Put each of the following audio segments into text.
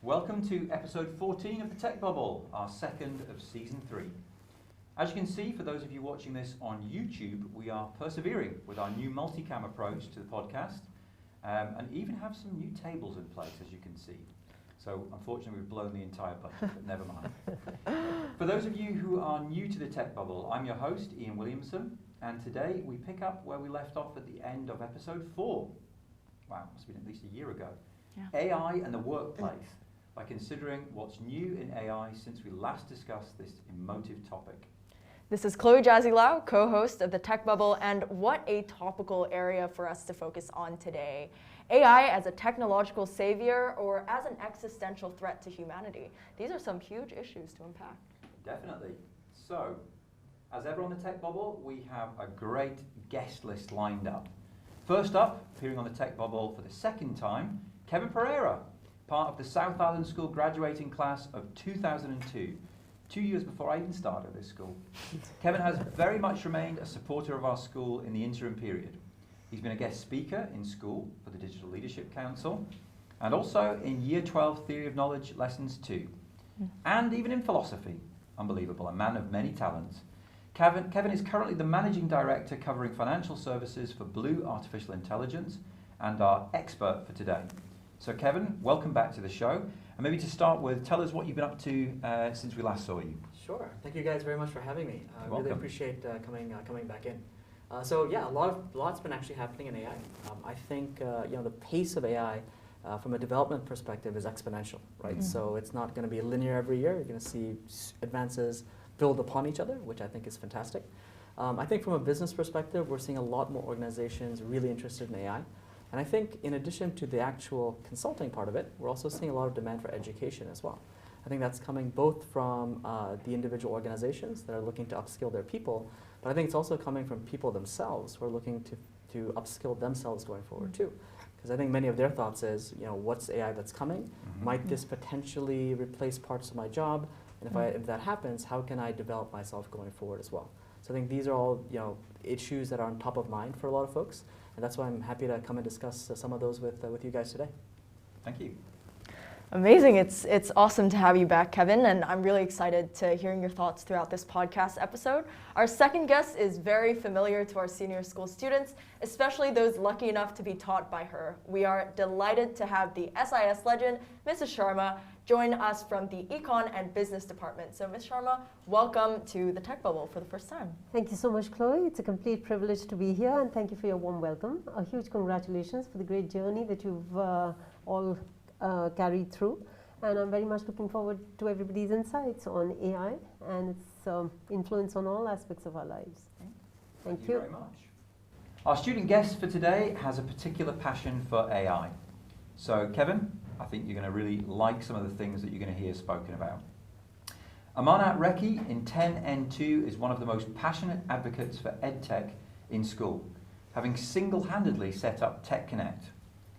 Welcome to episode 14 of the Tech Bubble, our second of season 3. As you can see, for those of you watching this on YouTube, we are persevering with our new multicam approach to the podcast, and even have some new tables in place, as you can see. So unfortunately we've blown the entire budget, but never mind. For those of you who are new to the Tech Bubble, I'm your host, Ian Williamson, and today we pick up where we left off at the end of episode 4. Wow, must have been at least a year ago. Yeah. AI and the workplace, by considering what's new in AI since we last discussed this emotive topic. This is Chloe Jazzy Lau, co-host of the Tech Bubble, and what a topical area for us to focus on today. AI as a technological savior or as an existential threat to humanity. These are some huge issues to unpack. Definitely. So, as ever on the Tech Bubble, we have a great guest list lined up. First up, appearing on the Tech Bubble for the second time, Kevin Pereira, part of the South Island School graduating class of 2002, 2 years before I even started this school. Kevin has very much remained a supporter of our school in the interim period. He's been a guest speaker in school for the Digital Leadership Council, and also in Year 12 Theory of Knowledge Lessons 2, and even in philosophy. Unbelievable, a man of many talents. Kevin is currently the Managing Director covering financial services for Blue Artificial Intelligence and our expert for today. So Kevin, welcome back to the show. And maybe to start with, tell us what you've been up to since we last saw you. Sure. Thank you guys very much for having me. I really welcome. appreciate coming back in. So yeah, lots been actually happening in AI. I think the pace of AI from a development perspective is exponential, right? So it's not going to be linear every year. You're going to see advances build upon each other, which I think is fantastic. I think from a business perspective, we're seeing a lot more organizations really interested in AI. And I think in addition to the actual consulting part of it, we're also seeing a lot of demand for education as well. I think that's coming both from the individual organizations that are looking to upskill their people, but I think it's also coming from people themselves who are looking to upskill themselves going forward too. Because I think many of their thoughts is, what's AI that's coming? Might this potentially replace parts of my job? And if that happens, how can I develop myself going forward as well? So I think these are all issues that are on top of mind for a lot of folks, and that's why I'm happy to come and discuss some of those with you guys today. Thank you. Amazing. It's awesome to have you back, Kevin, and I'm really excited to hearing your thoughts throughout this podcast episode. Our second guest is very familiar to our senior school students, especially those lucky enough to be taught by her. We are delighted to have the SIS legend, Mrs. Sharma, join us from the Econ and Business Department. So Ms. Sharma, welcome to the Tech Bubble for the first time. Thank you so much, Chloe. It's a complete privilege to be here, and thank you for your warm welcome. A huge congratulations for the great journey that you've all carried through, and I'm very much looking forward to everybody's insights on AI and its influence on all aspects of our lives. Thank you very much. Our student guest for today has a particular passion for AI. So Kevin, I think you're going to really like some of the things that you're going to hear spoken about. Amarnath Rekhi in 10N2 is one of the most passionate advocates for EdTech in school, having single-handedly set up Tech Connect,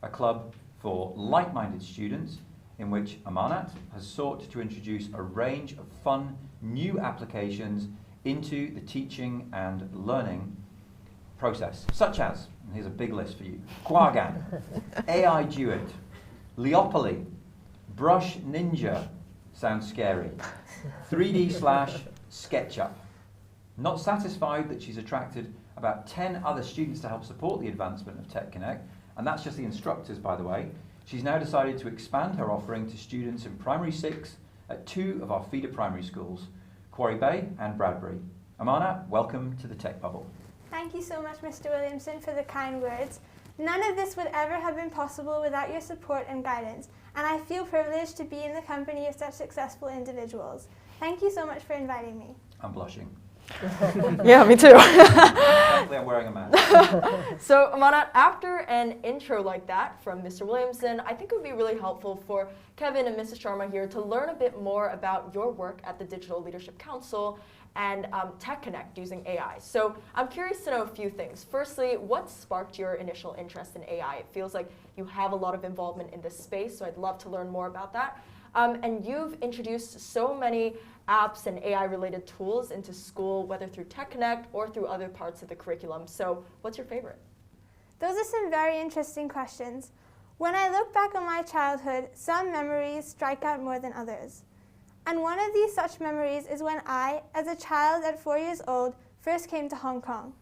a club for like-minded students in which Amarnath has sought to introduce a range of fun new applications into the teaching and learning process, such as, and here's a big list for you, Quaggan, AI Duet, Leopoly, Brush Ninja, sounds scary, 3D/SketchUp. Not satisfied that she's attracted about 10 other students to help support the advancement of Tech Connect, and that's just the instructors, by the way. She's now decided to expand her offering to students in Primary 6 at 2 of our feeder primary schools, Quarry Bay and Bradbury. Amarnath, welcome to the Tech Bubble. Thank you so much, Mr. Williamson, for the kind words. None of this would ever have been possible without your support and guidance, and I feel privileged to be in the company of such successful individuals. Thank you so much for inviting me. I'm blushing. Yeah, me too. Thankfully, I'm wearing a mask. So, Amarnath, after an intro like that from Mr. Williamson, I think it would be really helpful for Kevin and Mrs. Sharma here to learn a bit more about your work at the Digital Leadership Council and Tech Connect using AI. So I'm curious to know a few things. Firstly, what sparked your initial interest in AI? It feels like you have a lot of involvement in this space, so I'd love to learn more about that. And you've introduced so many apps and AI-related tools into school, whether through Tech Connect or through other parts of the curriculum. So what's your favorite? Those are some very interesting questions. When I look back on my childhood, some memories strike out more than others. And one of these such memories is when I, as a child at 4 years old, first came to Hong Kong.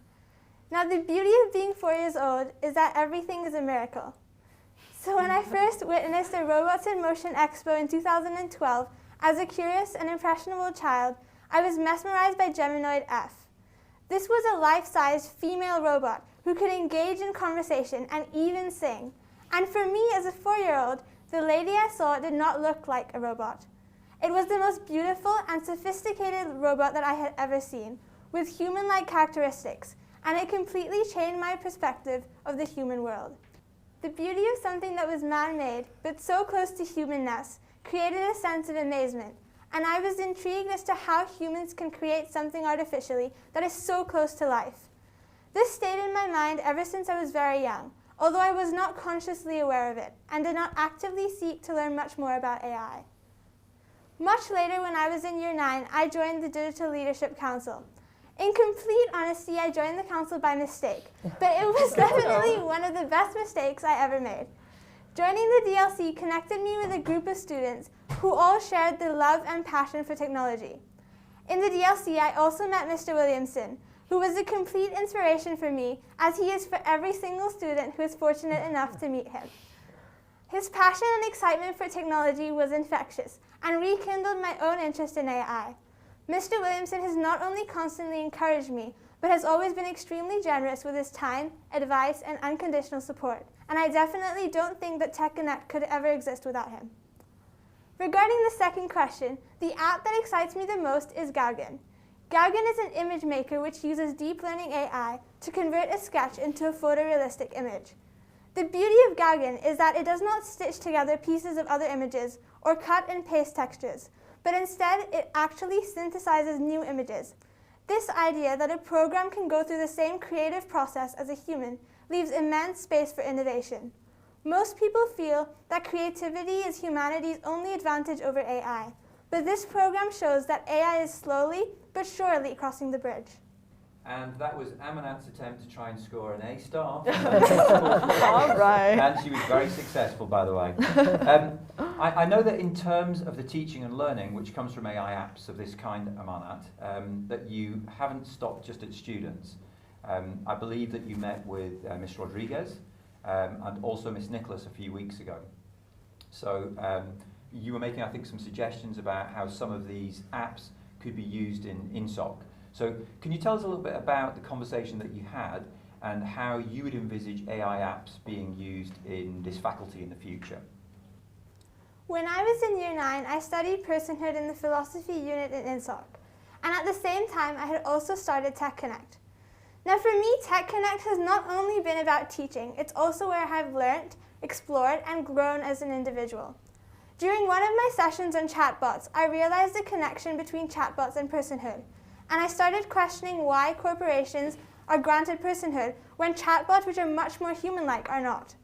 Now, the beauty of being 4 years old is that everything is a miracle. So when I first witnessed a Robots in Motion Expo in 2012, as a curious and impressionable child, I was mesmerized by Geminoid F. This was a life-size female robot who could engage in conversation and even sing. And for me, as a 4-year-old, the lady I saw did not look like a robot. It was the most beautiful and sophisticated robot that I had ever seen, with human-like characteristics, and it completely changed my perspective of the human world. The beauty of something that was man-made, but so close to humanness, created a sense of amazement, and I was intrigued as to how humans can create something artificially that is so close to life. This stayed in my mind ever since I was very young, although I was not consciously aware of it, and did not actively seek to learn much more about AI. Much later, when I was in year 9, I joined the Digital Leadership Council. In complete honesty, I joined the council by mistake, but it was definitely one of the best mistakes I ever made. Joining the DLC connected me with a group of students who all shared the love and passion for technology. In the DLC, I also met Mr. Williamson, who was a complete inspiration for me, as he is for every single student who is fortunate enough to meet him. His passion and excitement for technology was infectious and rekindled my own interest in AI. Mr. Williamson has not only constantly encouraged me, but has always been extremely generous with his time, advice, and unconditional support, and I definitely don't think that TechConnect could ever exist without him. Regarding the second question, the app that excites me the most is Gauguin. Gauguin is an image maker which uses deep learning AI to convert a sketch into a photorealistic image. The beauty of Gauguin is that it does not stitch together pieces of other images or cut and paste textures, but instead it actually synthesizes new images. This idea that a program can go through the same creative process as a human leaves immense space for innovation. Most people feel that creativity is humanity's only advantage over AI, but this program shows that AI is slowly but surely crossing the bridge. And that was Amanat's attempt to try and score an A star. All right. And she was very successful, by the way. I know that in terms of the teaching and learning, which comes from AI apps of this kind, Amanat, that you haven't stopped just at students. I believe that you met with Ms. Rodriguez and also Ms. Nicholas a few weeks ago. So you were making, I think, some suggestions about how some of these apps could be used in INSOC. So can you tell us a little bit about the conversation that you had and how you would envisage AI apps being used in this faculty in the future? When I was in year 9, I studied personhood in the philosophy unit in INSOC, and at the same time I had also started TechConnect. Now for me, TechConnect has not only been about teaching, it's also where I've learned, explored, and grown as an individual. During one of my sessions on chatbots, I realized the connection between chatbots and personhood, and I started questioning why corporations are granted personhood when chatbots, which are much more human-like, are not.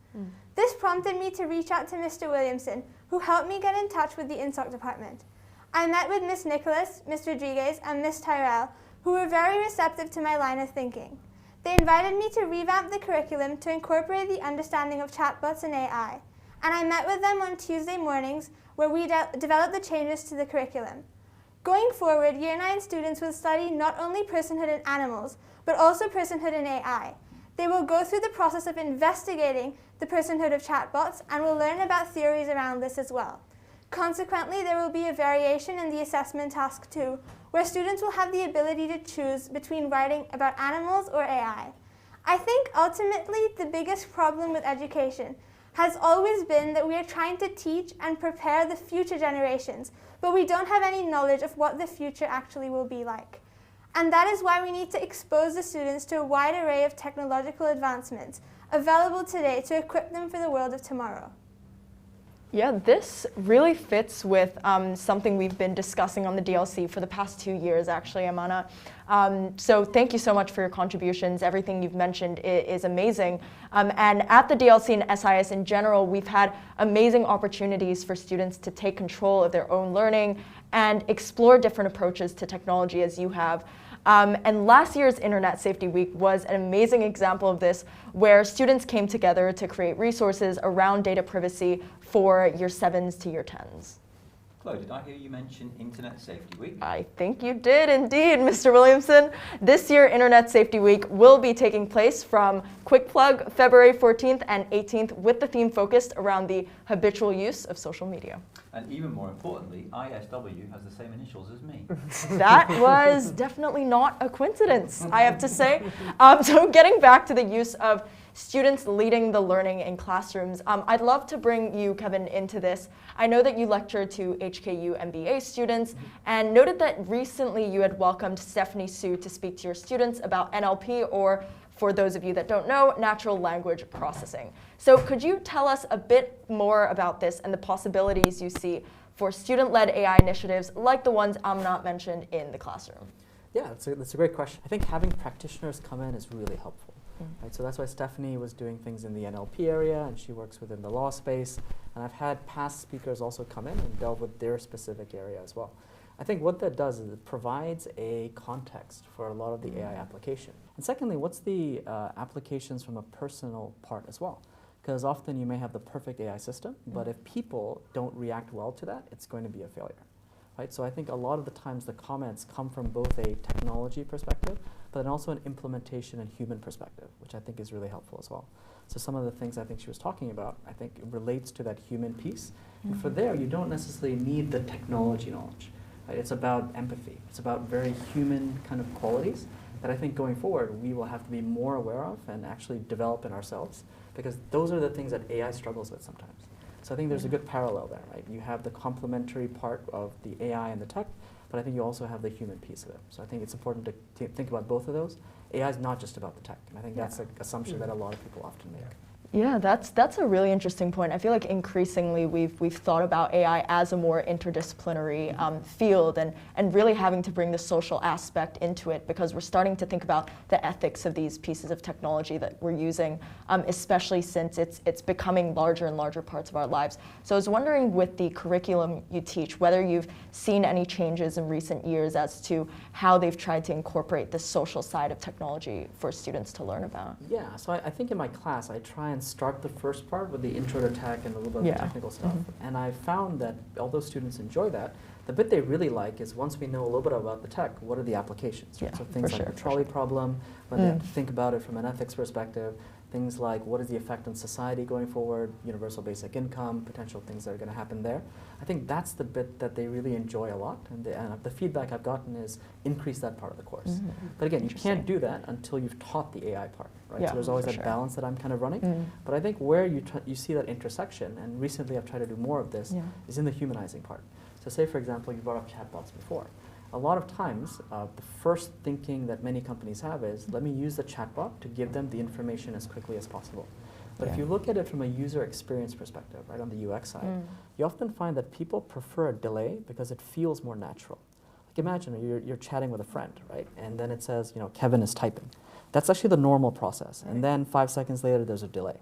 This prompted me to reach out to Mr. Williamson, who helped me get in touch with the INSOC department. I met with Ms. Nicholas, Ms. Rodriguez, and Ms. Tyrell, who were very receptive to my line of thinking. They invited me to revamp the curriculum to incorporate the understanding of chatbots and AI, and I met with them on Tuesday mornings where we developed the changes to the curriculum. Going forward, Year 9 students will study not only personhood in animals, but also personhood in AI. They will go through the process of investigating the personhood of chatbots and will learn about theories around this as well. Consequently, there will be a variation in the assessment task 2, where students will have the ability to choose between writing about animals or AI. I think ultimately the biggest problem with education has always been that we are trying to teach and prepare the future generations, but we don't have any knowledge of what the future actually will be like. And that is why we need to expose the students to a wide array of technological advancements available today to equip them for the world of tomorrow. Yeah, this really fits with something we've been discussing on the DLC for the past 2 years, actually, Amana. So thank you so much for your contributions. Everything you've mentioned is amazing. And at the DLC and SIS in general, we've had amazing opportunities for students to take control of their own learning and explore different approaches to technology as you have. And last year's Internet Safety Week was an amazing example of this, where students came together to create resources around data privacy for year 7s to year 10s. Chloe, did I hear you mention Internet Safety Week? I think you did indeed, Mr. Williamson. This year, Internet Safety Week will be taking place from, quick plug, February 14th and 18th, with the theme focused around the habitual use of social media. And even more importantly, ISW has the same initials as me. That was definitely not a coincidence, I have to say. So getting back to the use of students leading the learning in classrooms, I'd love to bring you, Kevin, into this. I know that you lecture to HKU MBA students and noted that recently you had welcomed Stephanie Su to speak to your students about NLP, or for those of you that don't know, natural language processing. So could you tell us a bit more about this and the possibilities you see for student-led AI initiatives like the ones Amna mentioned in the classroom? Yeah, that's a great question. I think having practitioners come in is really helpful. Right, so that's why Stephanie was doing things in the NLP area, and she works within the law space. And I've had past speakers also come in and delve with their specific area as well. I think what that does is it provides a context for a lot of the AI application. And secondly, what's the applications from a personal part as well? Because often you may have the perfect AI system, but if people don't react well to that, it's going to be a failure. Right? So I think a lot of the times the comments come from both a technology perspective, but then also an implementation and human perspective, which I think is really helpful as well. So some of the things I think she was talking about, I think it relates to that human piece. And for there, you don't necessarily need the technology knowledge. Right? It's about empathy. It's about very human kind of qualities that I think going forward we will have to be more aware of and actually develop in ourselves, because those are the things that AI struggles with sometimes. So I think there's a good parallel there, right? You have the complementary part of the AI and the tech, but I think you also have the human piece of it. So I think it's important to think about both of those. AI is not just about the tech, and I think that's an assumption that a lot of people often make. Yeah, that's a really interesting point. I feel like increasingly we've thought about AI as a more interdisciplinary field, and really having to bring the social aspect into it, because we're starting to think about the ethics of these pieces of technology that we're using, especially since it's becoming larger and larger parts of our lives. So I was wondering, with the curriculum you teach, whether you've seen any changes in recent years as to how they've tried to incorporate the social side of technology for students to learn about. Yeah, so I think in my class I try and start the first part with the intro to tech and a little bit of the technical stuff. And I found that although students enjoy that, the bit they really like is once we know a little bit about the tech, what are the applications? Right? So things like the trolley problem, when they have to think about it from an ethics perspective, things like what is the effect on society going forward, universal basic income, potential things that are going to happen there. I think that's the bit that they really enjoy a lot, and the feedback I've gotten is increase that part of the course. But again, you can't do that until you've taught the AI part, right? So there's always that balance that I'm kind of running. But I think where you see that intersection, and recently I've tried to do more of this, is in the humanizing part. So say, for example, you brought up chatbots before. A lot of times, the first thinking that many companies have is, let me use the chatbot to give them the information as quickly as possible. But if you look at it from a user experience perspective, right, on the UX side, you often find that people prefer a delay because it feels more natural. Like imagine you're chatting with a friend, right, and then it says, Kevin is typing. That's actually the normal process. And then 5 seconds later, there's a delay.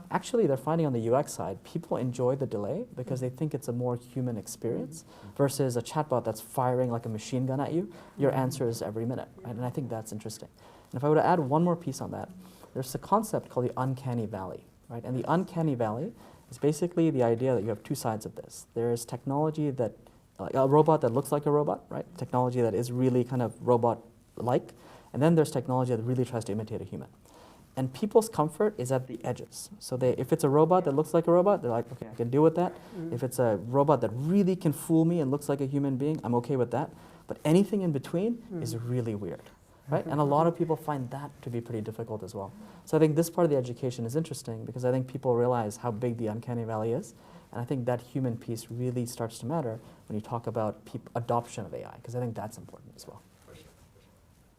Actually, they're finding on the UX side, people enjoy the delay because they think it's a more human experience versus a chatbot that's firing like a machine gun at you. Your answer is every minute, right? And I think that's interesting. And if I were to add one more piece on that, there's a concept called the uncanny valley, right? And the uncanny valley is basically the idea that you have two sides of this. There's technology that, like a robot that looks like a robot, right? Technology that is really kind of robot-like. And then there's technology that really tries to imitate a human. And people's comfort is at the edges. So if it's a robot that looks like a robot, they're like, okay, I can deal with that. If it's a robot that really can fool me and looks like a human being, I'm okay with that. But anything in between is really weird, right? And a lot of people find that to be pretty difficult as well. So I think this part of the education is interesting because I think people realize how big the uncanny valley is. And I think that human piece really starts to matter when you talk about adoption of AI, because I think that's important as well.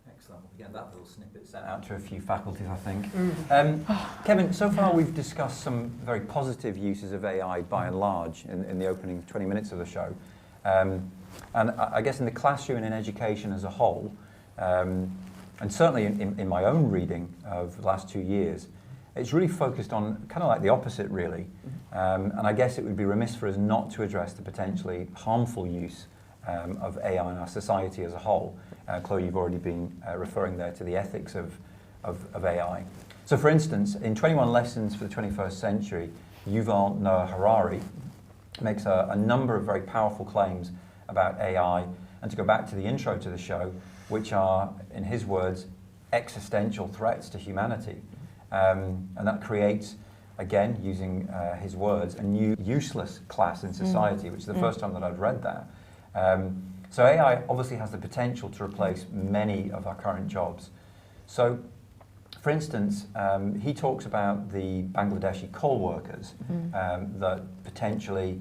Excellent. We'll get that little snippet sent out to a few faculties, I think. Kevin, so far we've discussed some very positive uses of AI by and large in the opening 20 minutes of the show. And I guess in the classroom and in education as a whole, and certainly in my own reading of the last 2 years, it's really focused on kind of like the opposite, really. And I guess it would be remiss for us not to address the potentially harmful use of AI in our society as a whole. Chloe, you've already been referring there to the ethics of AI. So for instance, in 21 Lessons for the 21st Century, Yuval Noah Harari makes a number of very powerful claims about AI, and to go back to the intro to the show, which are, in his words, existential threats to humanity. And that creates, again, using his words, a new useless class in society, which is the first time that I've read that. So AI obviously has the potential to replace many of our current jobs. So, for instance, he talks about the Bangladeshi coal workers, that potentially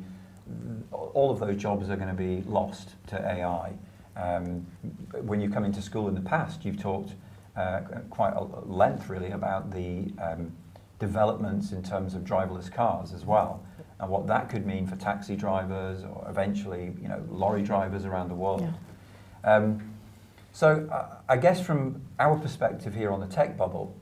all of those jobs are going to be lost to AI. When you come into school in the past, you've talked quite a length really about the developments in terms of driverless cars as well, and what that could mean for taxi drivers or eventually, lorry drivers around the world. Yeah. So I guess from our perspective here on the tech bubble,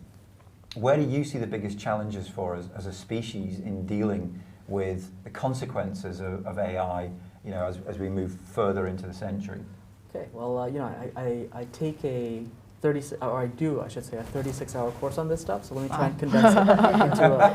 where do you see the biggest challenges for us as a species in dealing with the consequences of AI, as we move further into the century? Okay, well, I take a 36-hour course on this stuff, so let me try and condense it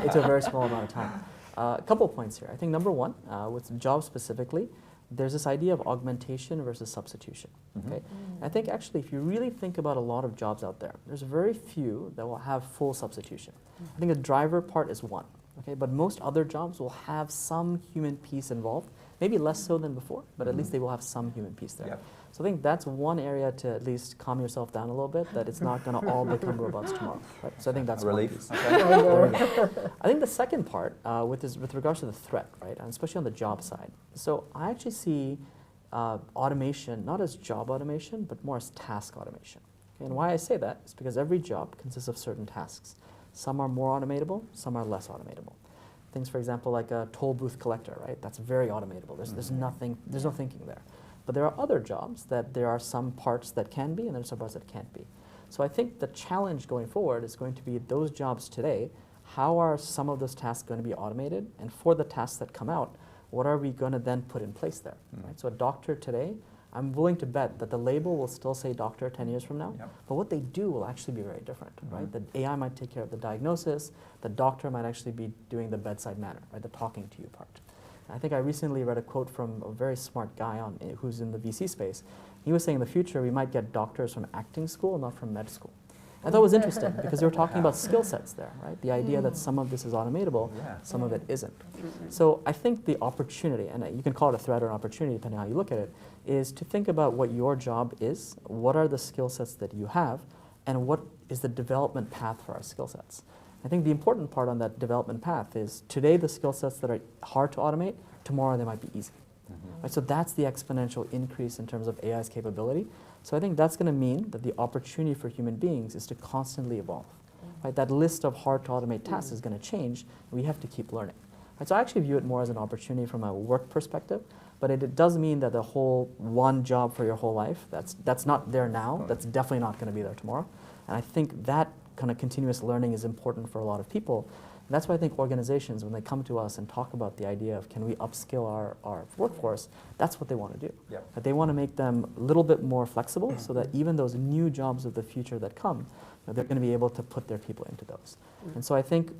into a very small amount of time. A couple of points here. I think number one, with jobs specifically, there's this idea of augmentation versus substitution. Okay? I think actually if you really think about a lot of jobs out there, there's very few that will have full substitution. I think the driver part is one, okay? But most other jobs will have some human piece involved, maybe less so than before, but at least they will have some human piece there. Yep. So I think that's one area to at least calm yourself down a little bit, that it's not going to all become robots tomorrow. Right? So I think that's a relief. Okay. I think the second part with regards to the threat, right, and especially on the job side. So I actually see automation not as job automation, but more as task automation. Okay? And why I say that is because every job consists of certain tasks. Some are more automatable, some are less automatable. Things, for example, like a toll booth collector, right? That's very automatable. There's no thinking there. But there are other jobs that there are some parts that can be and there are some parts that can't be. So I think the challenge going forward is going to be those jobs today, how are some of those tasks going to be automated? And for the tasks that come out, what are we going to then put in place there? Right? So a doctor today, I'm willing to bet that the label will still say doctor 10 years from now, but what they do will actually be very different, right? The AI might take care of the diagnosis, the doctor might actually be doing the bedside manner, right? The talking to you part. I think I recently read a quote from a very smart guy who's in the VC space. He was saying in the future we might get doctors from acting school, not from med school. I thought it was interesting because they were talking about skill sets there, right? The idea that some of this is automatable, some of it isn't. So I think the opportunity, and you can call it a threat or an opportunity depending on how you look at it, is to think about what your job is, what are the skill sets that you have, and what is the development path for our skill sets. I think the important part on that development path is today the skill sets that are hard to automate, tomorrow they might be easy. Right, so that's the exponential increase in terms of AI's capability. So I think that's going to mean that the opportunity for human beings is to constantly evolve. Right, that list of hard to automate tasks is going to change, and we have to keep learning. Right, so I actually view it more as an opportunity from a work perspective, but it does mean that the whole one job for your whole life, that's not there now, that's definitely not going to be there tomorrow. And I think that kind of continuous learning is important for a lot of people. And that's why I think organizations, when they come to us and talk about the idea of can we upskill our workforce, that's what they want to do. But they want to make them a little bit more flexible so that even those new jobs of the future that come, they're going to be able to put their people into those. And so I think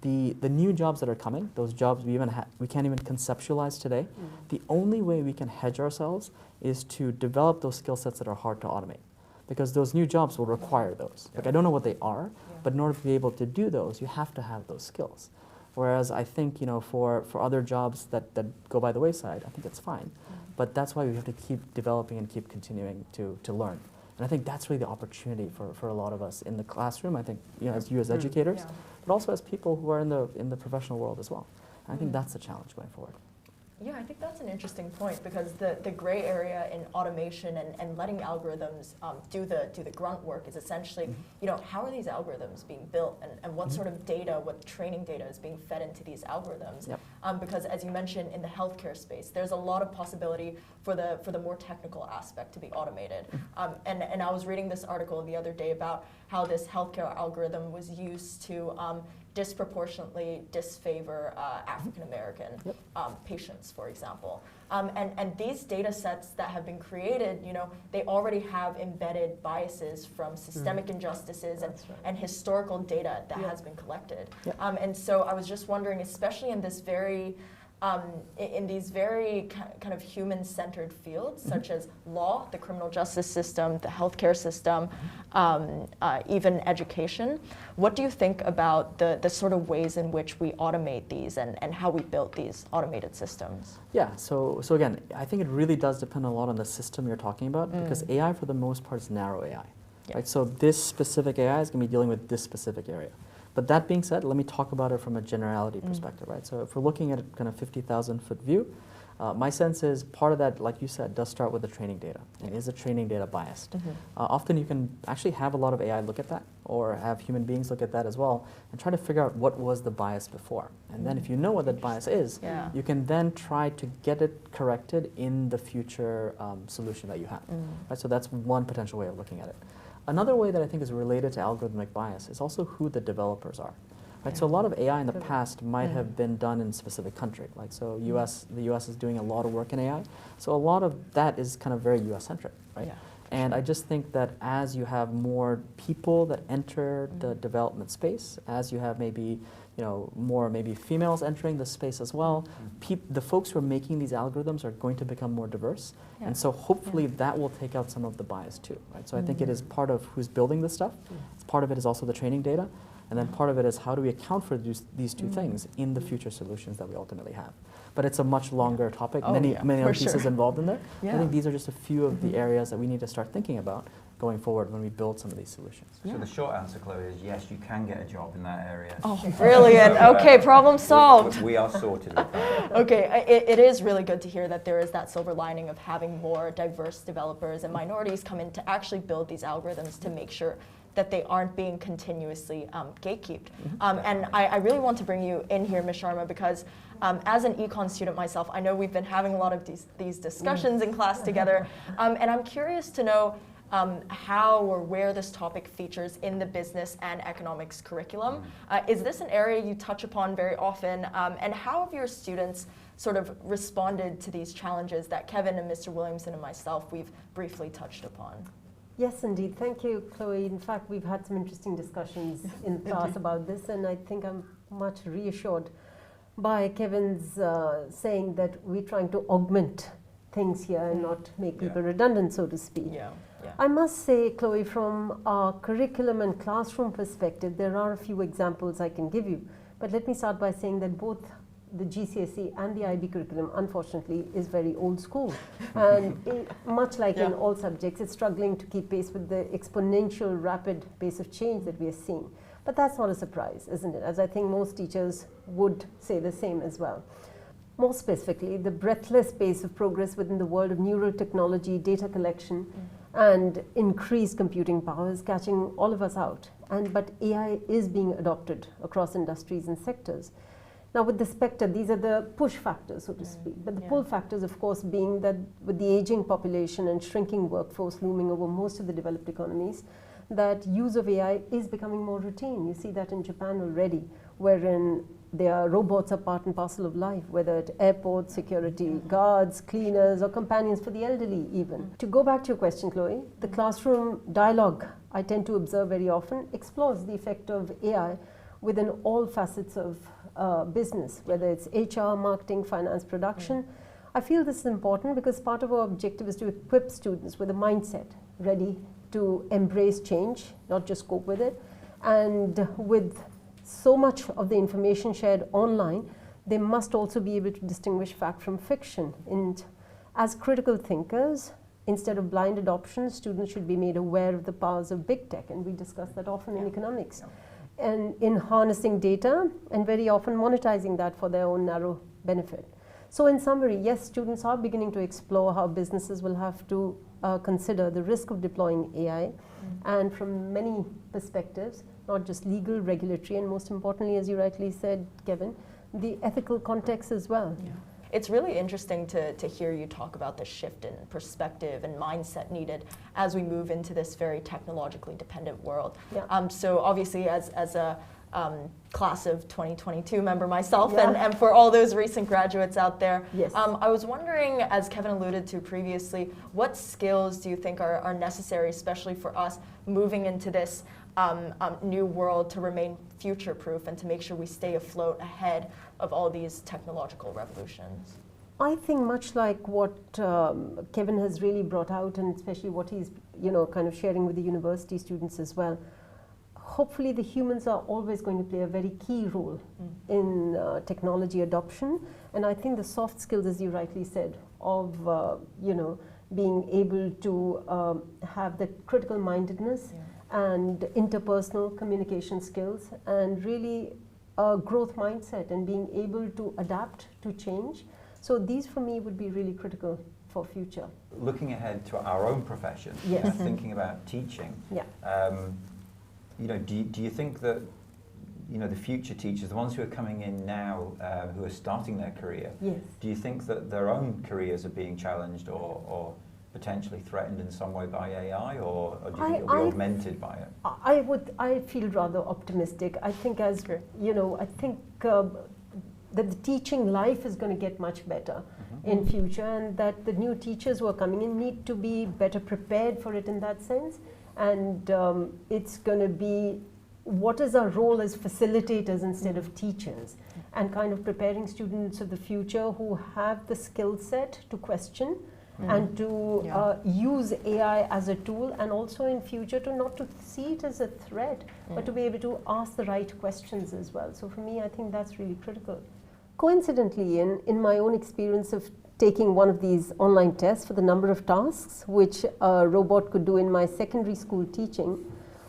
the new jobs that are coming, those jobs we can't even conceptualize today, the only way we can hedge ourselves is to develop those skill sets that are hard to automate. Because those new jobs will require those. Like I don't know what they are, but in order to be able to do those, you have to have those skills. Whereas I think for other jobs that go by the wayside, I think it's fine. But that's why we have to keep developing and keep continuing to learn. And I think that's really the opportunity for a lot of us in the classroom. I think as educators, but also as people who are in the professional world as well. And I think that's the challenge going forward. Yeah, I think that's an interesting point because the gray area in automation and letting algorithms do the grunt work is essentially, how are these algorithms being built and what sort of data, what training data is being fed into these algorithms? Because as you mentioned in the healthcare space, there's a lot of possibility for the more technical aspect to be automated. And I was reading this article the other day about how this healthcare algorithm was used to disproportionately disfavor African American patients, for example. And these data sets that have been created, they already have embedded biases from systemic injustices and historical data that has been collected. And so I was just wondering, especially in this very in these very kind of human-centered fields, such as law, the criminal justice system, the healthcare system, even education, what do you think about the sort of ways in which we automate these and how we built these automated systems? Yeah, so again, I think it really does depend a lot on the system you're talking about, because AI for the most part is narrow AI. Right? So this specific AI is going to be dealing with this specific area. But that being said, let me talk about it from a generality perspective, right? So if we're looking at a kind of 50,000-foot view, my sense is part of that, like you said, does start with the training data. And is the training data biased? Often you can actually have a lot of AI look at that, or have human beings look at that as well, and try to figure out what was the bias before. And then if you know what that bias is, you can then try to get it corrected in the future solution that you have. Right? So that's one potential way of looking at it. Another way that I think is related to algorithmic bias is also who the developers are. Right? So a lot of AI in the past might have been done in a specific country. Like so the US is doing a lot of work in AI. So a lot of that is kind of very US-centric, right? And I just think that as you have more people that enter the development space, as you have maybe more maybe females entering the space as well, the folks who are making these algorithms are going to become more diverse. And so hopefully that will take out some of the bias too, right? So I think it is part of who's building this stuff. Part of it is also the training data. And then part of it is how do we account for these two things in the future solutions that we ultimately have. But it's a much longer topic, many other pieces involved in there. I think these are just a few of the areas that we need to start thinking about going forward when we build some of these solutions. So the short answer, Chloe, is yes, you can get a job in that area. Oh, brilliant. Okay, problem solved. We are sorted with that. Okay, it is really good to hear that there is that silver lining of having more diverse developers and minorities come in to actually build these algorithms to make sure that they aren't being continuously gatekeeped. And I really want to bring you in here, Ms. Sharma, because as an econ student myself, I know we've been having a lot of these discussions in class together, and I'm curious to know how or where this topic features in the business and economics curriculum. Is this an area you touch upon very often? And how have your students sort of responded to these challenges that Kevin and Mr. Williamson and myself, we've briefly touched upon? Yes, indeed. Thank you, Chloe. In fact, we've had some interesting discussions in class about this, and I think I'm much reassured by Kevin's saying that we're trying to augment things here and not make people redundant, so to speak. I must say, Chloe, from a curriculum and classroom perspective, there are a few examples I can give you. But let me start by saying that both the GCSE and the IB curriculum, unfortunately, is very old school. And much like in all subjects, it's struggling to keep pace with the exponential rapid pace of change that we are seeing. But that's not a surprise, isn't it? As I think most teachers would say the same as well. More specifically, the breathless pace of progress within the world of neural technology, data collection, and increased computing power is catching all of us out. But AI is being adopted across industries and sectors. Now with the spectre, these are the push factors, so to speak. But the pull factors, of course, being that with the aging population and shrinking workforce looming over most of the developed economies, that use of AI is becoming more routine. You see that in Japan already, wherein their robots are part and parcel of life, whether at airports, security guards, cleaners, or companions for the elderly even. To go back to your question, Chloe, the classroom dialogue I tend to observe very often explores the effect of AI within all facets of business, whether it's HR, marketing, finance, production. I feel this is important because part of our objective is to equip students with a mindset ready to embrace change, not just cope with it. And with so much of the information shared online, they must also be able to distinguish fact from fiction. And as critical thinkers, instead of blind adoption, students should be made aware of the powers of big tech, and we discuss that often in economics. And in harnessing data and very often monetizing that for their own narrow benefit. So in summary, yes, students are beginning to explore how businesses will have to consider the risk of deploying AI, and from many perspectives, not just legal, regulatory, and most importantly, as you rightly said, Kevin, the ethical context as well. It's really interesting to hear you talk about the shift in perspective and mindset needed as we move into this very technologically dependent world. So obviously as a class of 2022 member myself, Yeah. and for all those recent graduates out there. Yes. I was wondering, as Kevin alluded to previously, what skills do you think are necessary, especially for us moving into this new world, to remain future-proof and to make sure we stay afloat ahead of all these technological revolutions? I think much like what Kevin has really brought out, and especially what he's kind of sharing with the university students as well, hopefully the humans are always going to play a very key role in technology adoption. And I think the soft skills, as you rightly said, of being able to have the critical mindedness and interpersonal communication skills, and really a growth mindset and being able to adapt to change. So these for me would be really critical for future. Looking ahead to our own profession, Yes. thinking about teaching, Yeah. do you think that the future teachers, the ones who are coming in now, who are starting their career, Yes. do you think that their own careers are being challenged or potentially threatened in some way by AI, or do you think it'll be augmented by it? I feel rather optimistic. I think I think that the teaching life is going to get much better in future, and that the new teachers who are coming in need to be better prepared for it in that sense. And it's going to be, what is our role as facilitators instead of teachers, and kind of preparing students of the future who have the skill set to question and to use AI as a tool, and also in future to not to see it as a threat, but to be able to ask the right questions as well. So for me, I think that's really critical. Coincidentally, in my own experience of taking one of these online tests for the number of tasks which a robot could do in my secondary school teaching,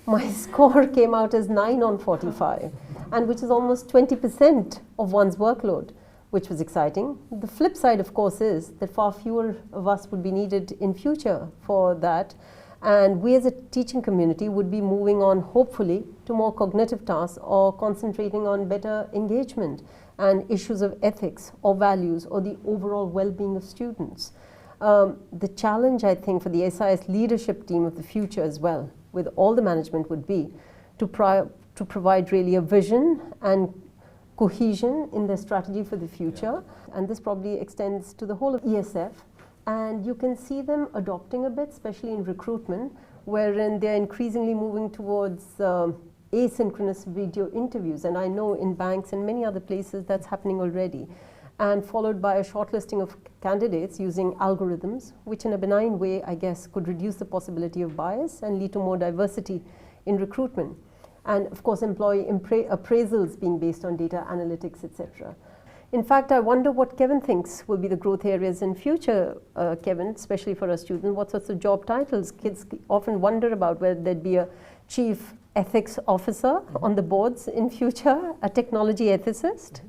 my score came out as 9 on 45, and which is almost 20% of one's workload, which was exciting. The flip side, of course, is that far fewer of us would be needed in future for that, and we as a teaching community would be moving on, hopefully, to more cognitive tasks or concentrating on better engagement and issues of ethics or values or the overall well-being of students. The challenge, I think, for the SIS leadership team of the future as well, with all the management, would be to provide really a vision and cohesion in their strategy for the future. And this probably extends to the whole of ESF. And you can see them adopting a bit, especially in recruitment, wherein they're increasingly moving towards asynchronous video interviews, and I know in banks and many other places that's happening already, and followed by a shortlisting of candidates using algorithms, which in a benign way, I guess, could reduce the possibility of bias and lead to more diversity in recruitment. And of course, employee appraisals being based on data analytics, etc. In fact, I wonder what Kevin thinks will be the growth areas in future, Kevin, especially for our students. What sorts of job titles? Kids often wonder about whether there'd be a chief ethics officer on the boards in future, a technology ethicist.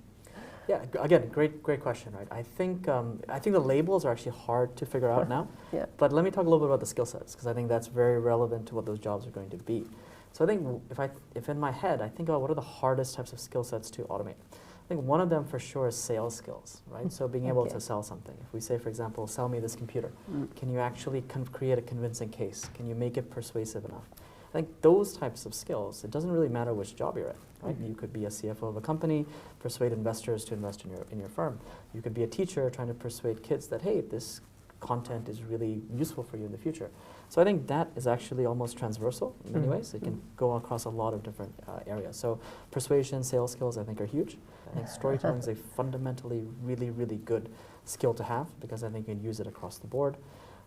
Yeah, again, great question, right? I think the labels are actually hard to figure out now. Yeah. But let me talk a little bit about the skill sets, because I think that's very relevant to what those jobs are going to be. So I think if in my head I think about what are the hardest types of skill sets to automate, I think one of them for sure is sales skills, right? So being able to sell something. If we say, for example, sell me this computer, can you actually create a convincing case? Can you make it persuasive enough? I think those types of skills, it doesn't really matter which job you're in, right? You could be a CFO of a company, persuade investors to invest in your firm. You could be a teacher trying to persuade kids that, hey, this content is really useful for you in the future. So I think that is actually almost transversal in many ways. It can go across a lot of different areas. So persuasion, sales skills, I think are huge. I think storytelling is a fundamentally really, really good skill to have, because I think you can use it across the board.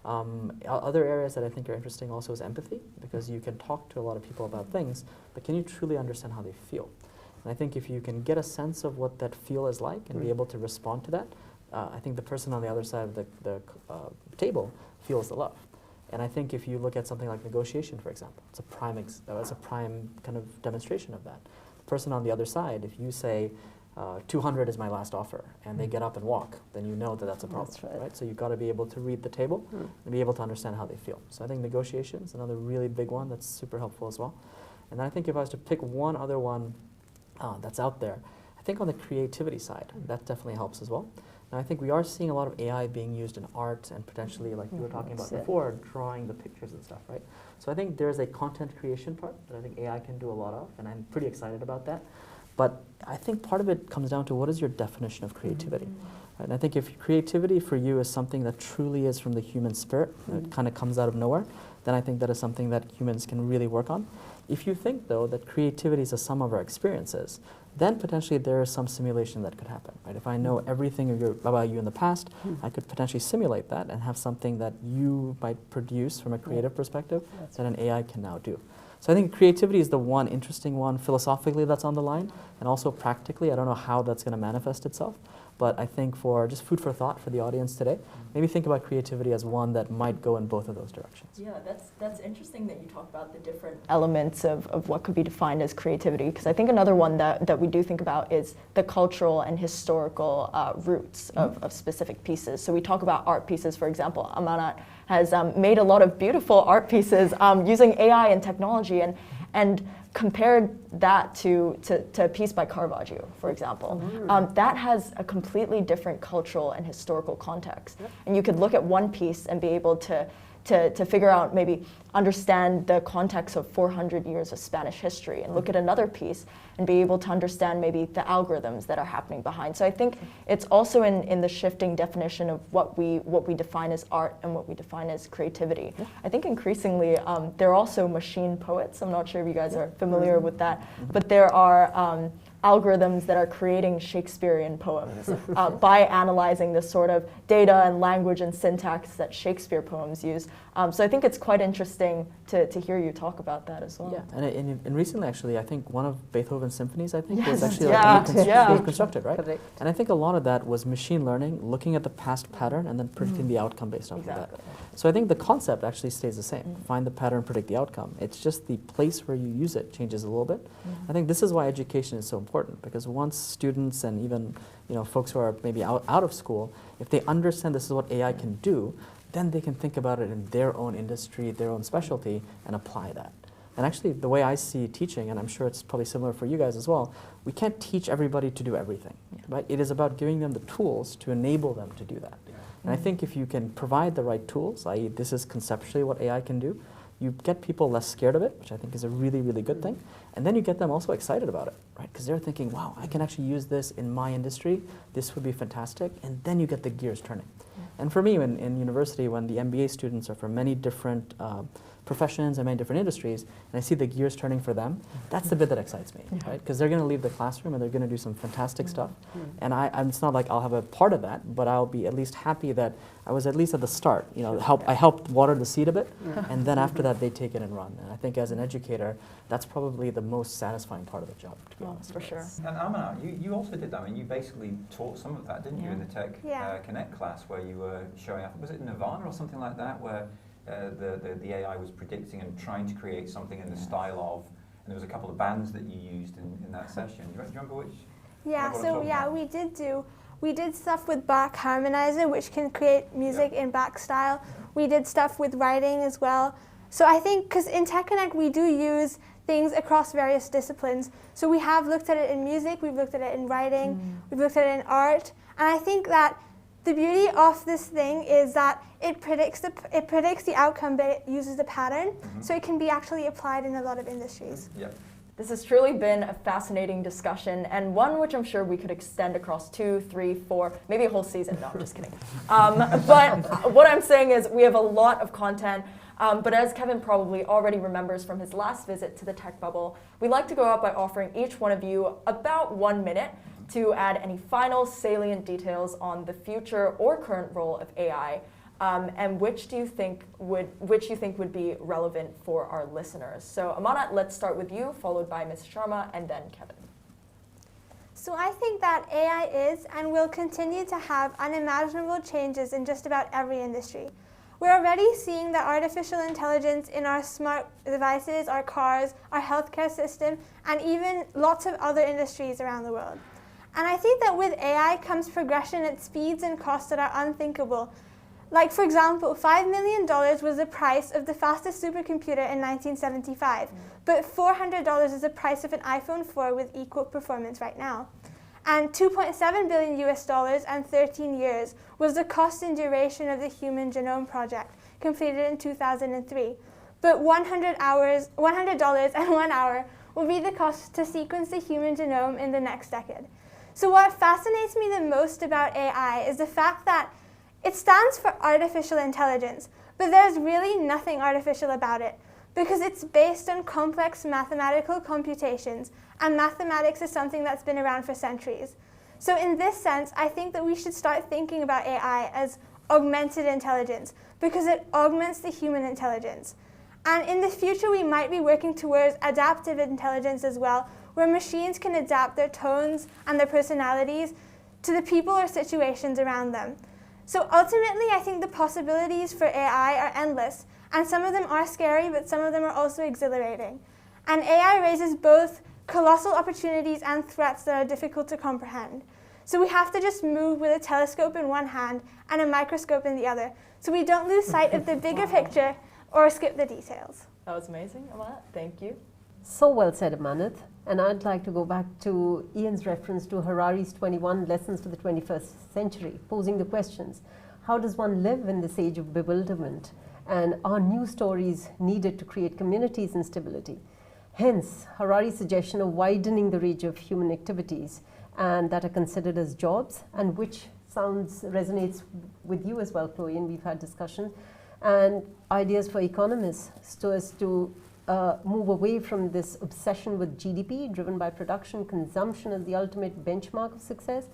Other areas that I think are interesting also is empathy, because you can talk to a lot of people about things, but can you truly understand how they feel? And I think if you can get a sense of what that feel is like and be able to respond to that, I think the person on the other side of the table feels the love. And I think if you look at something like negotiation, for example, it's a prime kind of demonstration of that. The person on the other side, if you say, 200 is my last offer, and they get up and walk, then you know that that's a problem, That's right. So you've got to be able to read the table and be able to understand how they feel. So I think negotiation is another really big one that's super helpful as well. And I think if I was to pick one other one that's out there, I think on the creativity side, that definitely helps as well. And I think we are seeing a lot of AI being used in art and potentially, like you were talking about That's it. before, drawing the pictures and stuff, right? So I think there's a content creation part that I think AI can do a lot of, and I'm pretty excited about that. But I think part of it comes down to what is your definition of creativity? Right? And I think if creativity for you is something that truly is from the human spirit, that kind of comes out of nowhere, then I think that is something that humans can really work on. If you think, though, that creativity is a sum of our experiences, then potentially there is some simulation that could happen. Right? If I know everything about you in the past, I could potentially simulate that and have something that you might produce from a creative perspective that an AI can now do. So I think creativity is the one interesting one philosophically that's on the line, and also practically. I don't know how that's going to manifest itself, but I think for just food for thought for the audience today, maybe think about creativity as one that might go in both of those directions. Yeah, that's interesting that you talk about the different elements of what could be defined as creativity, because I think another one that we do think about is the cultural and historical roots of specific pieces. So we talk about art pieces, for example. Amanat has made a lot of beautiful art pieces using AI and technology, and compared that to a piece by Caravaggio, for example. That has a completely different cultural and historical context. And you could look at one piece and be able to figure out, maybe understand the context of 400 years of Spanish history, and look at another piece and be able to understand maybe the algorithms that are happening behind. So I think it's also in the shifting definition of what we define as art and what we define as creativity. I think increasingly there are also machine poets. I'm not sure if you guys are familiar with that, but there are algorithms that are creating Shakespearean poems by analyzing the sort of data and language and syntax that Shakespeare poems use. So I think it's quite interesting to hear you talk about that as well. Yeah, and recently actually, I think one of Beethoven's symphonies, I think, was Yes. actually constructed, right? Correct. And I think a lot of that was machine learning, looking at the past pattern and then predicting the outcome based off of that. So I think the concept actually stays the same. Find the pattern, predict the outcome. It's just the place where you use it changes a little bit. I think this is why education is so important, because once students and even folks who are maybe out of school, if they understand this is what AI can do, then they can think about it in their own industry, their own specialty, and apply that. And actually, the way I see teaching, and I'm sure it's probably similar for you guys as well, we can't teach everybody to do everything, right? It is about giving them the tools to enable them to do that. And I think if you can provide the right tools, i.e. this is conceptually what AI can do, you get people less scared of it, which I think is a really, really good thing. And then you get them also excited about it, right? Because they're thinking, wow, I can actually use this in my industry. This would be fantastic. And then you get the gears turning. And for me, in university, when the MBA students are from many different professions and many different industries, and I see the gears turning for them, that's the bit that excites me, right? Because they're going to leave the classroom and they're going to do some fantastic stuff. And it's not like I'll have a part of that, but I'll be at least happy that I was at least at the start. I helped water the seed a bit, and then after that they take it and run. And I think as an educator, that's probably the most satisfying part of the job, to be honest. For sure. And Amanat, you also did that. I mean, you basically taught some of that, didn't you, in the Tech Connect class, where you were showing up. Was it Nirvana or something like that, where the AI was predicting and trying to create something in the style of, and there was a couple of bands that you used in that session. Do you remember which? Yeah, what I'm so talking about? we did stuff with Bach Harmonizer, which can create music in Bach style. We did stuff with writing as well. So I think, because in Tech Connect we do use things across various disciplines. So we have looked at it in music, we've looked at it in writing, we've looked at it in art, and I think that the beauty of this thing is that it predicts the outcome, but it uses the pattern, so it can be actually applied in a lot of industries. Yep. This has truly been a fascinating discussion, and one which I'm sure we could extend across 2, 3, 4, maybe a whole season. No, I'm just kidding. But what I'm saying is we have a lot of content, but as Kevin probably already remembers from his last visit to the Tech Bubble, we like to go out by offering each one of you about 1 minute to add any final salient details on the future or current role of AI, and which you think would be relevant for our listeners. So Amanat, let's start with you, followed by Ms. Sharma, and then Kevin. So I think that AI is and will continue to have unimaginable changes in just about every industry. We're already seeing that artificial intelligence in our smart devices, our cars, our healthcare system, and even lots of other industries around the world. And I think that with AI comes progression at speeds and costs that are unthinkable. Like, for example, $5 million was the price of the fastest supercomputer in 1975, but $400 is the price of an iPhone 4 with equal performance right now. and $2.7 billion and 13 years was the cost and duration of the Human Genome Project, completed in 2003. But $100 and 1 hour will be the cost to sequence the human genome in the next decade. So what fascinates me the most about AI is the fact that it stands for artificial intelligence, but there's really nothing artificial about it, because it's based on complex mathematical computations, and mathematics is something that's been around for centuries. So in this sense, I think that we should start thinking about AI as augmented intelligence, because it augments the human intelligence. And in the future, we might be working towards adaptive intelligence as well, where machines can adapt their tones and their personalities to the people or situations around them. So ultimately, I think the possibilities for AI are endless, and some of them are scary, but some of them are also exhilarating. And AI raises both colossal opportunities and threats that are difficult to comprehend. So we have to just move with a telescope in one hand and a microscope in the other, so we don't lose sight of the bigger picture or skip the details. That was amazing, Amanat. Thank you. So well said, Amanat. And I'd like to go back to Ian's reference to Harari's 21 Lessons for the 21st Century, posing the questions. How does one live in this age of bewilderment? And are new stories needed to create communities and stability? Hence, Harari's suggestion of widening the range of human activities and that are considered as jobs, and which resonates with you as well, Chloe, and we've had discussion, and ideas for economists so as to move away from this obsession with GDP driven by production, consumption as the ultimate benchmark of success,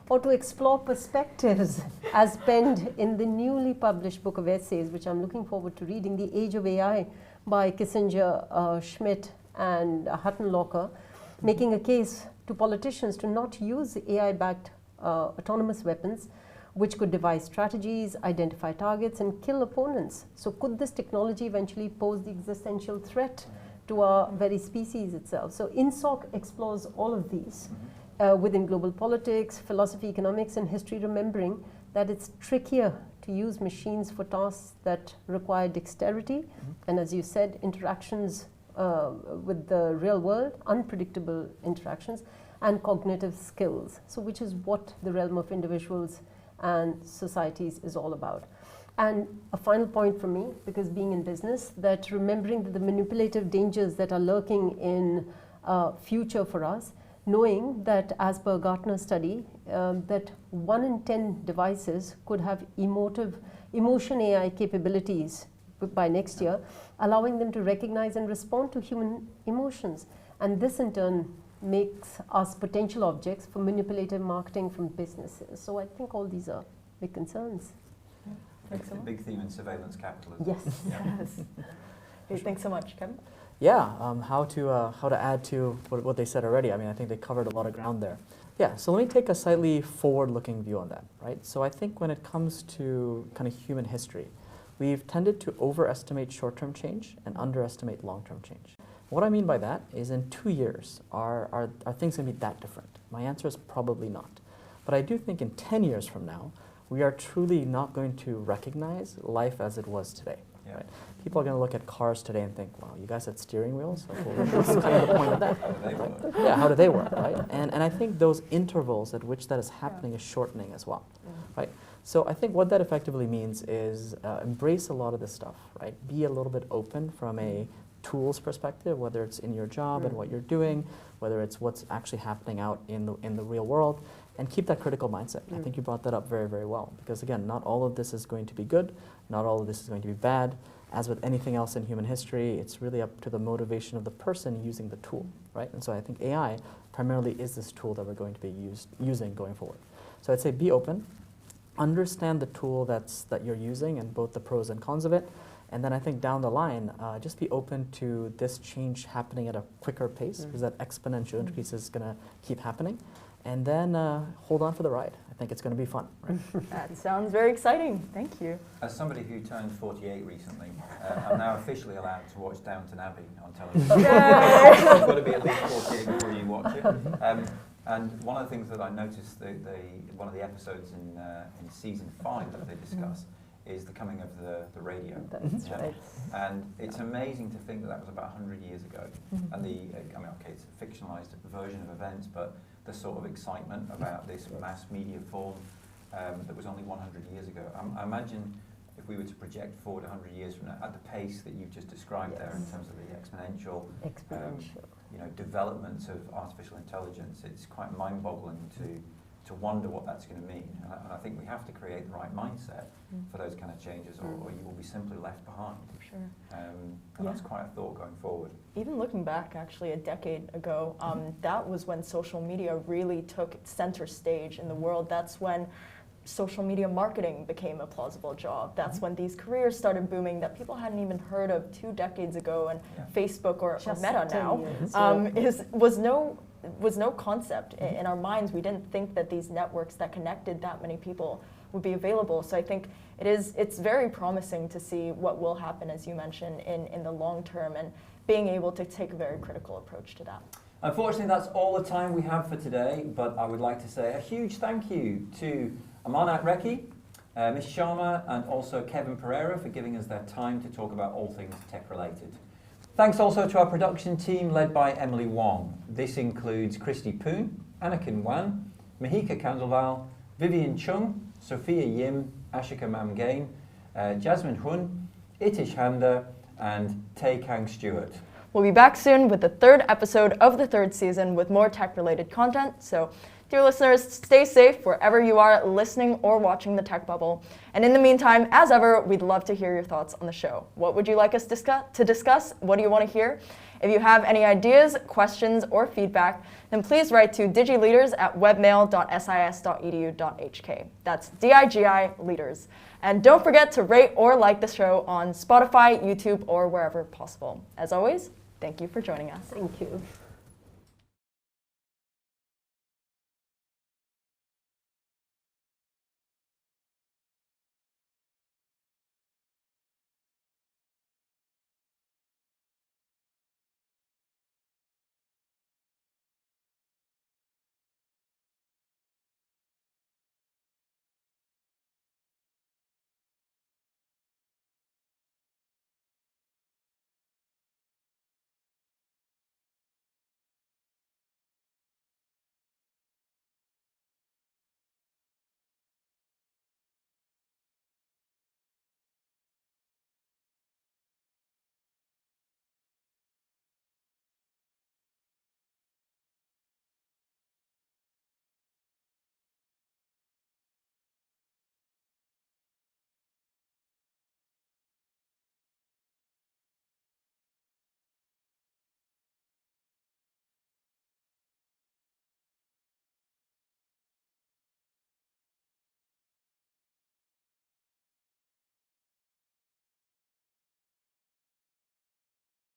or to explore perspectives as penned in the newly published book of essays, which I'm looking forward to reading, The Age of AI by Kissinger, Schmidt, and Hutton-Locker, making a case to politicians to not use AI-backed autonomous weapons, which could devise strategies, identify targets, and kill opponents. So could this technology eventually pose the existential threat to our very species itself? So INSOC explores all of these within global politics, philosophy, economics, and history, remembering that it's trickier to use machines for tasks that require dexterity, and as you said, interactions with the real world, unpredictable interactions, and cognitive skills. So which is what the realm of individuals and societies is all about. And a final point from me, because being in business, that remembering that the manipulative dangers that are lurking in future for us, knowing that as per Gartner study, that 1 in 10 devices could have emotion AI capabilities by next year, allowing them to recognize and respond to human emotions. And this in turn makes us potential objects for manipulative marketing from businesses. So I think all these are big concerns. Thanks so much. Big theme in surveillance capitalism. Yes. Yes. Hey, thanks so much, Kevin. Yeah, how to add to what they said already. I mean, I think they covered a lot of ground there. Yeah, so let me take a slightly forward-looking view on that, right? So I think when it comes to kind of human history, we've tended to overestimate short-term change and underestimate long-term change. What I mean by that is in 2 years, are things going to be that different? My answer is probably not. But I do think in 10 years from now, we are truly not going to recognize life as it was today. Yeah. Right? People are going to look at cars today and think, wow, you guys had steering wheels? Like, well, what's kind of the point of that? How do they work? Yeah, how do they work, right? And I think those intervals at which that is happening is shortening as well, right? So I think what that effectively means is embrace a lot of this stuff, right? Be a little bit open from a tools perspective, whether it's in your job and what you're doing, whether it's what's actually happening out in the real world, and keep that critical mindset. I think you brought that up very, very well, because again, not all of this is going to be good, not all of this is going to be bad. As with anything else in human history, it's really up to the motivation of the person using the tool, right? And so I think AI primarily is this tool that we're going to be using going forward. So I'd say be open, understand the tool that you're using and both the pros and cons of it, and then I think down the line, just be open to this change happening at a quicker pace, because that exponential increase is going to keep happening. And then hold on for the ride. I think it's going to be fun. Right? That sounds very exciting. Thank you. As somebody who turned 48 recently, I'm now officially allowed to watch Downton Abbey on television. You've got to be at least 48 before you watch it. And one of the things that I noticed, one of the episodes in season 5 that they discuss is the coming of the radio. That's right. And it's amazing to think that was about 100 years ago. And okay, it's a fictionalized version of events, but the sort of excitement about this mass media form that was only 100 years ago. I imagine if we were to project forward 100 years from now, at the pace that you've just described there in terms of the exponential development of artificial intelligence, it's quite mind-boggling to wonder what that's going to mean. And I think we have to create the right mindset for those kind of changes, or you will be simply left behind. Sure. And that's quite a thought going forward. Even looking back, actually, a decade ago, that was when social media really took center stage in the world. That's when social media marketing became a plausible job. That's when these careers started booming that people hadn't even heard of 2 decades ago, and Facebook or Meta now was no concept in our minds. We didn't think that these networks that connected that many people would be available. So I think it's very promising to see what will happen, as you mentioned, in the long term, and being able to take a very critical approach to that. Unfortunately, that's all the time we have for today, but I would like to say a huge thank you to Amanat Rekhi, Ms. Sharma, and also Kevin Pereira for giving us their time to talk about all things tech-related. Thanks also to our production team led by Emily Wong. This includes Christy Poon, Anakin Wan, Mahika Kandalwal, Vivian Chung, Sophia Yim, Ashika Mamgain, Jasmine Hun, Itish Handa, and Tae Kang Stewart. We'll be back soon with the 3rd episode of the 3rd season with more tech-related content. So, dear listeners, stay safe wherever you are listening or watching the Tech Bubble. And in the meantime, as ever, we'd love to hear your thoughts on the show. What would you like us to discuss? What do you want to hear? If you have any ideas, questions, or feedback, then please write to digileaders@webmail.sis.edu.hk. That's DIGI Leaders. And don't forget to rate or like the show on Spotify, YouTube, or wherever possible. As always, thank you for joining us. Thank you.